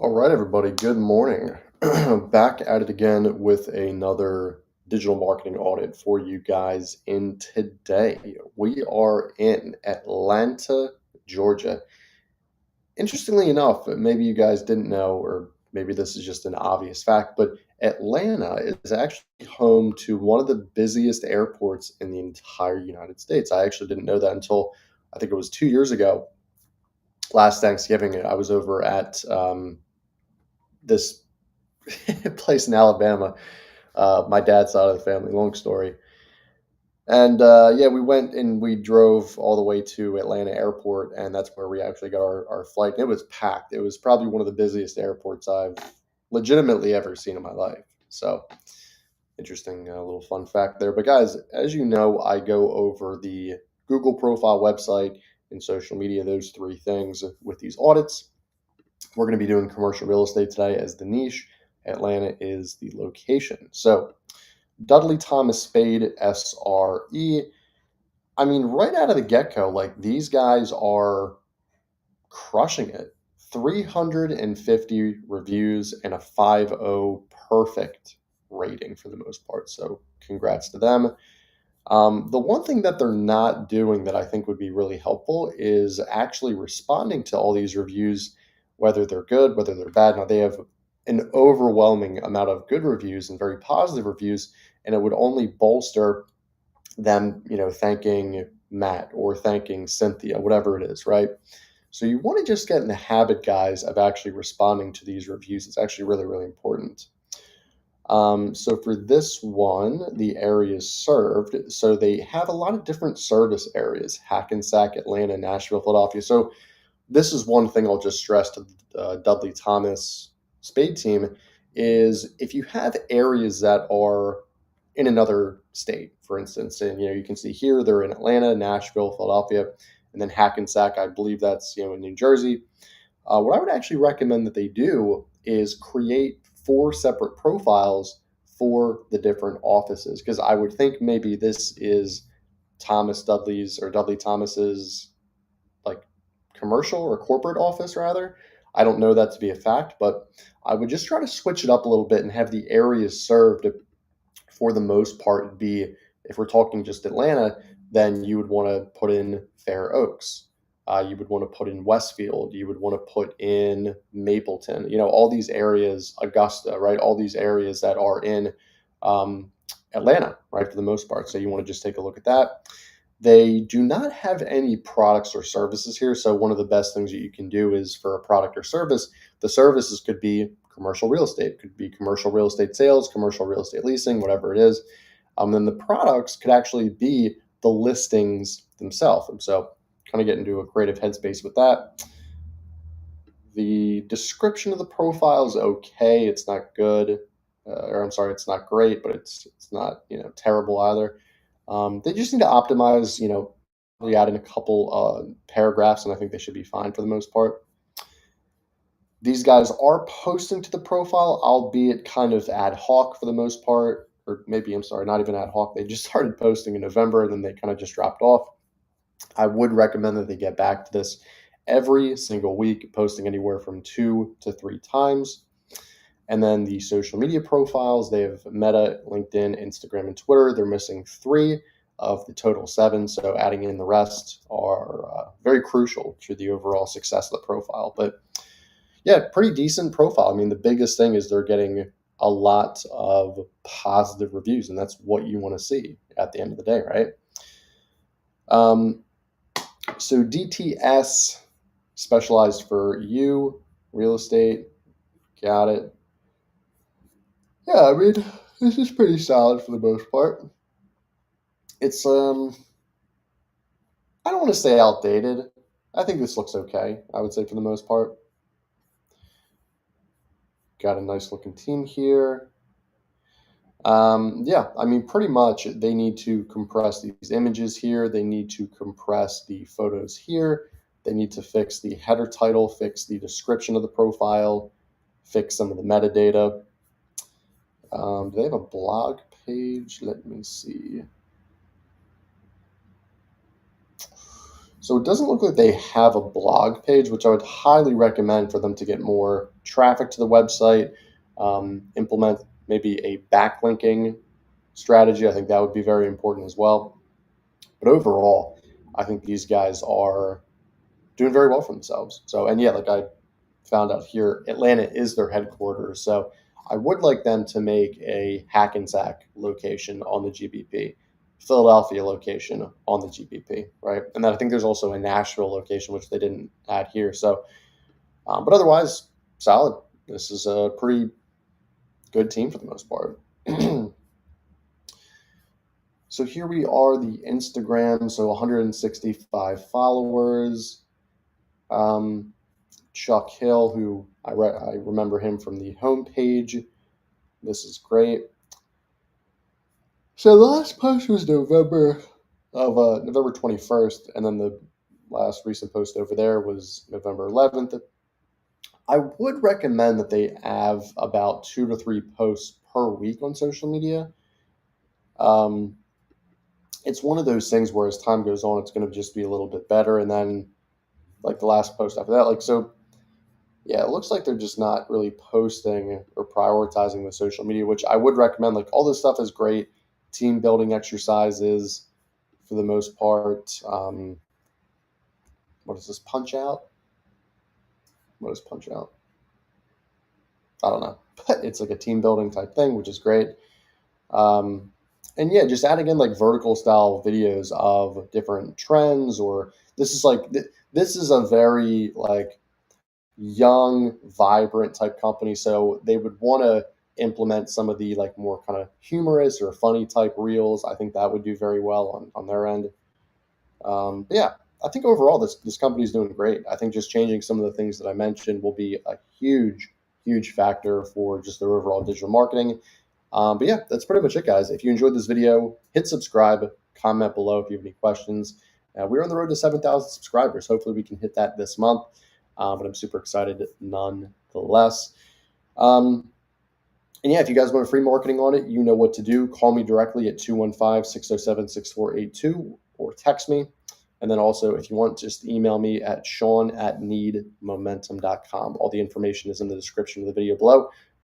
All right, everybody, good morning. Back at it again with another digital marketing audit for you guys. In today, we are in Atlanta, Georgia. Interestingly enough, maybe you guys didn't know, or maybe this is just an obvious fact, but Atlanta is actually home to one of the busiest airports in the entire United States. I actually didn't know that until I think it was 2 years ago. Last Thanksgiving, I was over at this place in Alabama, my dad's side of the family, long story. And yeah, we went and we drove all the way to Atlanta Airport, and that's where we actually got our flight. And it was packed. It was probably one of the busiest airports I've legitimately ever seen in my life. So, interesting little fun fact there. But, guys, as you know, I go over the Google profile, website, and social media, those three things with these audits. We're going to be doing commercial real estate today as the niche. Atlanta is the location. So, Dudley Thomas Spade SRE. I mean, right out of the get go, like these guys are crushing it. 350 reviews and a 5.0 perfect rating for the most part. So, congrats to them. The one thing that they're not doing that I think would be really helpful is actually responding to all these reviews, whether they're good, whether they're bad. Now, they have an overwhelming amount of good reviews and very positive reviews, and it would only bolster them, thanking Matt or thanking Cynthia, whatever it is, right? So you want to just get in the habit, guys, of actually responding to these reviews. It's actually really, really important. So for this one, the areas served, so they have a lot of different service areas: Hackensack, Atlanta, Nashville, Philadelphia. So this is one thing I'll just stress to the Dudley Thomas Spade team is if you have areas that are in another state, for instance, and you can see here they're in Atlanta, Nashville, Philadelphia, and then Hackensack. I believe that's in New Jersey. What I would actually recommend that they do is create four separate profiles for the different offices, because I would think maybe this is Thomas Dudley's or Dudley Thomas's like commercial or corporate office rather. I don't know that to be a fact, but I would just try to switch it up a little bit and have the areas served for the most part be, if we're talking just Atlanta, then you would want to put in Fair Oaks. You would want to put in Westfield. You would want to put in Mapleton. All these areas, Augusta, right? All these areas that are in um, Atlanta, right, for the most part. So you want to just take a look at that. They do not have any products or services here. So one of the best things that you can do is for a product or service, the services could be commercial real estate, could be commercial real estate sales, commercial real estate leasing, whatever it is. Then the products could actually be the listings themselves. And so kind of get into a creative headspace with that. The description of the profile is okay. It's not good, or I'm sorry, it's not great, but it's not terrible either. They just need to optimize, we add in a couple paragraphs, and I think they should be fine for the most part. These guys are posting to the profile, albeit kind of ad hoc for the most part, or maybe, I'm sorry, not even ad hoc. They just started posting in November, and then they kind of just dropped off. I would recommend that they get back to this every single week, posting anywhere from 2 to 3 times. And then the social media profiles, they have Meta, LinkedIn, Instagram, and Twitter. They're missing 3 of the total 7. So adding in the rest are very crucial to the overall success of the profile. But yeah, pretty decent profile. I mean, the biggest thing is they're getting a lot of positive reviews, and that's what you want to see at the end of the day, right? So DTS, specialized for you, real estate, got it. Yeah, I mean, this is pretty solid for the most part. It's I don't want to say outdated. I think this looks okay, I would say for the most part. Got a nice looking team here. Yeah, I mean, pretty much they need to compress these images here. They need to compress the photos here. They need to fix the header title, fix the description of the profile, fix some of the metadata. Do they have a blog page? Let me see. So it doesn't look like they have a blog page, which I would highly recommend for them to get more traffic to the website, implement maybe a backlinking strategy. I think that would be very important as well. But overall, I think these guys are doing very well for themselves. So, and yeah, like I found out here, Atlanta is their headquarters. So I would like them to make a Hackensack location on the GBP, Philadelphia location on the GBP, right? And then I think there's also a Nashville location, which they didn't add here. So, but otherwise, solid. This is a pretty good team for the most part. So here we are, the Instagram. So 165 followers. Um, Chuck Hill, who I remember him from the homepage. This is great. So the last post was November 21st, and then the last recent post over there was November 11th. I would recommend that they have about 2 to 3 posts per week on social media. Um, it's one of those things where as time goes on, it's going to just be a little bit better, and then like the last post after that, like so. Yeah, it looks like they're just not really posting or prioritizing the social media, which I would recommend. Like all this stuff is great, team building exercises for the most part. What is this, Punch Out? What is Punch Out? I don't know, but it's like a team building type thing, which is great. Um, and yeah, just adding in like vertical style videos of different trends, or this is like this is a very like young, vibrant type company. So they would want to implement some of the like more kind of humorous or funny type reels. I think that would do very well on their end. But yeah, I think overall this company is doing great. I think just changing some of the things that I mentioned will be a huge factor for just their overall digital marketing. But yeah, that's pretty much it, guys. If you enjoyed this video, hit subscribe, comment below if you have any questions. We're on the road to 7,000 subscribers. Hopefully, we can hit that this month. But I'm super excited nonetheless. Um, and yeah, if you guys want a free marketing audit, you know what to do. Call me directly at 215-607-6482 or text me. And then also, if you want, just email me at sean@needmomentum.com. All the information is in the description of the video below.